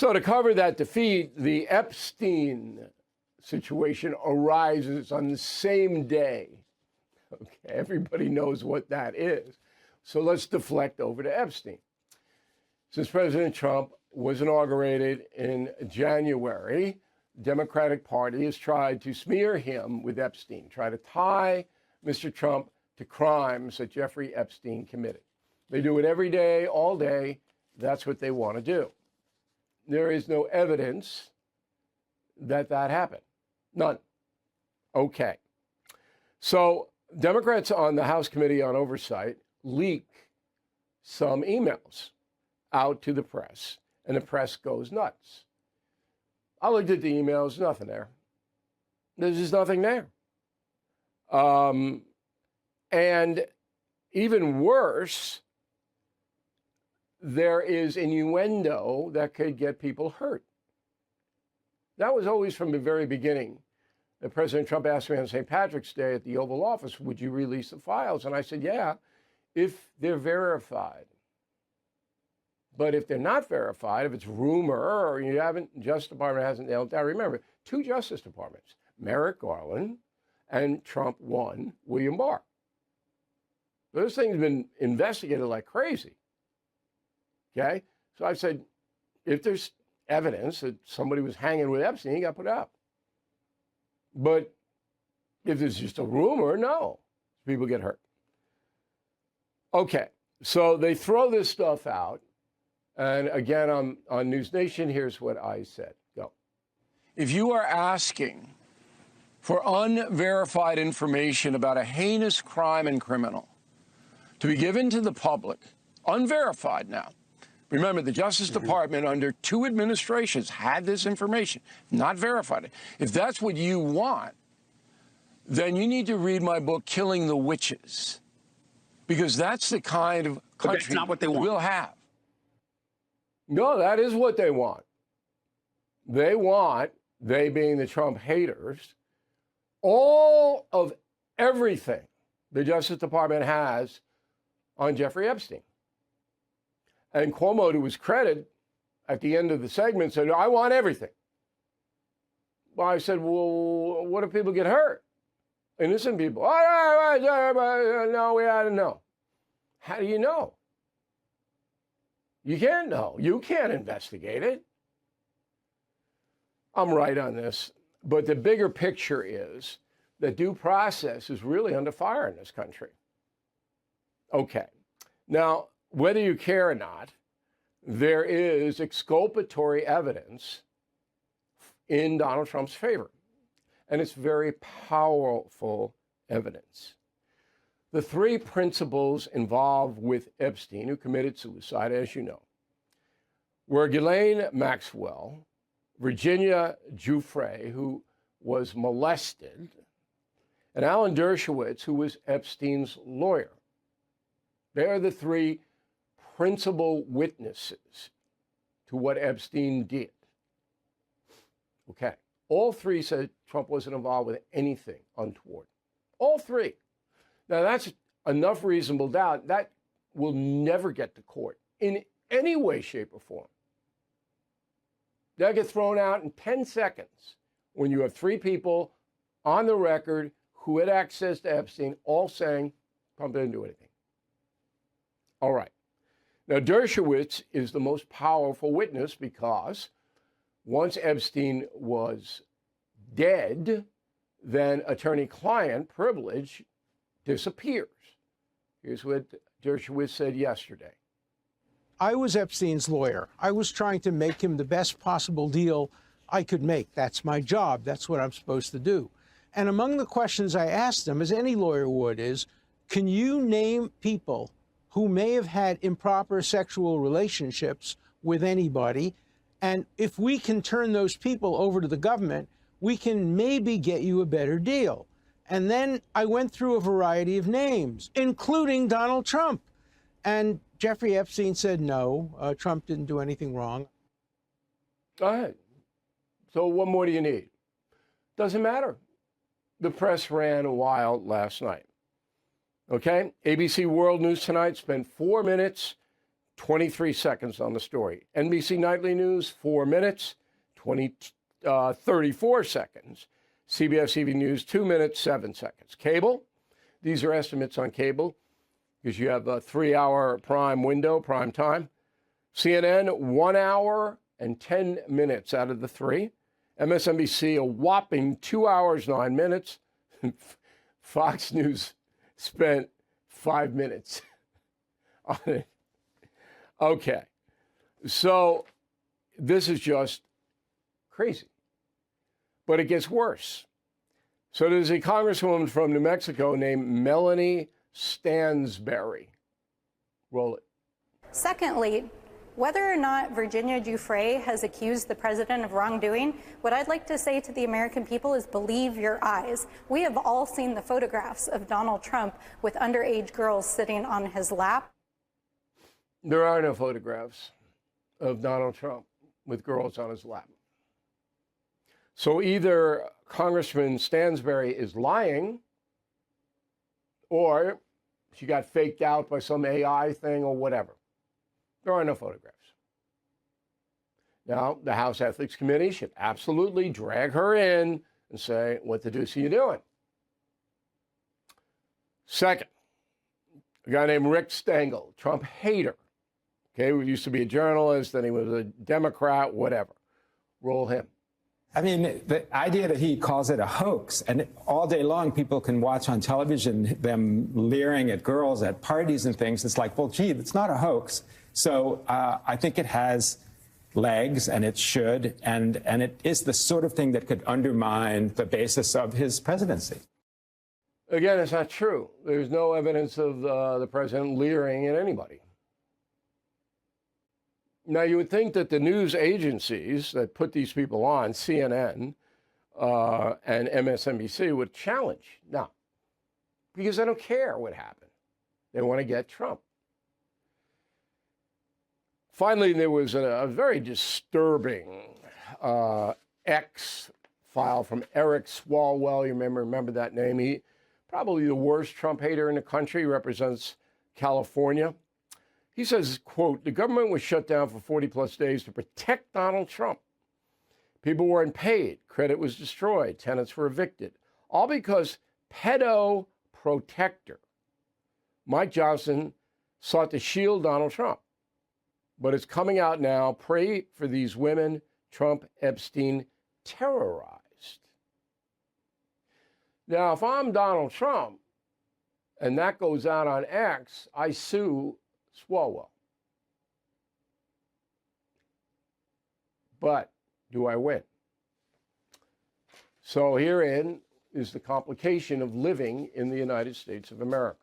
So to cover that defeat, the Epstein situation arises on the same day. Okay, everybody knows what that is. So let's deflect over to Epstein. Since President Trump was inaugurated in January, the Democratic Party has tried to smear him with Epstein, try to tie Mr. Trump to crimes that Jeffrey Epstein committed. They do it every day, all day. That's what they want to do. There is no evidence that that happened. None. Okay. So Democrats on the House Committee on Oversight leak some emails out to the press, and the press goes nuts. I looked at the emails, nothing there. There's just nothing there. And even worse, there is innuendo that could get people hurt. That was always from the very beginning. That President Trump asked me on St. Patrick's Day at the Oval Office, would you release the files? And I said, yeah, if they're verified. But if they're not verified, if it's rumor or you haven't, Justice Department hasn't nailed it down. Remember, 2 Justice Departments, Merrick Garland and Trump 1, William Barr. Those things have been investigated like crazy. Okay? So I said, if there's evidence that somebody was hanging with Epstein, he got put out. But if it's just a rumor, no. People get hurt. Okay. So they throw this stuff out. And again, on News Nation, here's what I said. Go. If you are asking for unverified information about a heinous crime and criminal to be given to the public, unverified now. Remember, the Justice Department under 2 administrations had this information, not verified it. If that's what you want, then you need to read my book, Killing the Witches, because that's the kind of country that's not what they want. We'll have. No, that is what they want. They want, they being the Trump haters, all of everything the Justice Department has on Jeffrey Epstein. And Cuomo, to his credit, at the end of the segment said, I want everything. Well, I said, well, what if people get hurt? Innocent people. No, we ought to know. How do you know? You can't know. You can't investigate it. I'm right on this. But the bigger picture is that due process is really under fire in this country. Okay. Now, whether you care or not, there is exculpatory evidence in Donald Trump's favor. And it's very powerful evidence. The 3 principals involved with Epstein, who committed suicide, as you know, were Ghislaine Maxwell, Virginia Giuffre, who was molested, and Alan Dershowitz, who was Epstein's lawyer. They are the 3 principal witnesses to what Epstein did. Okay. All 3 said Trump wasn't involved with anything untoward. All 3. Now, that's enough reasonable doubt. That will never get to court in any way, shape, or form. They'll get thrown out in 10 seconds when you have 3 people on the record who had access to Epstein all saying Trump didn't do anything. All right. Now, Dershowitz is the most powerful witness because once Epstein was dead, then attorney-client privilege disappears. Here's what Dershowitz said yesterday. I was Epstein's lawyer. I was trying to make him the best possible deal I could make. That's my job. That's what I'm supposed to do. And among the questions I asked him, as any lawyer would, is, can you name people who may have had improper sexual relationships with anybody? And if we can turn those people over to the government, we can maybe get you a better deal. And then I went through a variety of names, including Donald Trump. And Jeffrey Epstein said, no, Trump didn't do anything wrong. Go ahead. So what more do you need? Doesn't matter. The press ran wild last night. Okay? ABC World News Tonight spent 4 minutes 23 seconds on the story. NBC Nightly News, 4 minutes, 34 seconds. CBS TV News, 2 minutes, 7 seconds. Cable, these are estimates on cable because you have a 3-hour prime window, prime time. CNN, 1 hour and 10 minutes out of the 3. MSNBC, a whopping 2 hours, 9 minutes. Fox News spent 5 minutes on it. Okay, so this is just crazy. But it gets worse. So there's a congresswoman from New Mexico named Melanie Stansbury. Roll it. Secondly, whether or not Virginia Giuffre has accused the president of wrongdoing, what I'd like to say to the American people is believe your eyes. We have all seen the photographs of Donald Trump with underage girls sitting on his lap. There are no photographs of Donald Trump with girls on his lap. So either Congressman Stansbury is lying, or she got faked out by some AI thing or whatever. There are no photographs. Now, the House Ethics Committee should absolutely drag her in and say, what the deuce are you doing? Second, a guy named Rick Stengel, Trump hater. Okay, he used to be a journalist, then he was a Democrat, whatever. Roll him. I mean, the idea that he calls it a hoax, and all day long people can watch on television them leering at girls at parties and things. It's like, well, gee, it's not a hoax. So I think it has legs, and it should, and it is the sort of thing that could undermine the basis of his presidency. Again, it's not true. There's no evidence of the president leering at anybody. Now, you would think that the news agencies that put these people on, CNN and MSNBC, would challenge. No, because they don't care what happened. They want to get Trump. Finally, there was a very disturbing X file from Eric Swalwell. You remember that name? He probably the worst Trump hater in the country, represents California. He says, quote, the government was shut down for 40 plus days to protect Donald Trump. People weren't paid. Credit was destroyed. Tenants were evicted. All because pedo protector Mike Johnson sought to shield Donald Trump. But it's coming out now. Pray for these women Trump Epstein terrorized. Now, if I'm Donald Trump and that goes out on X, I sue Swalwell. But do I win? So herein is the complication of living in the United States of America.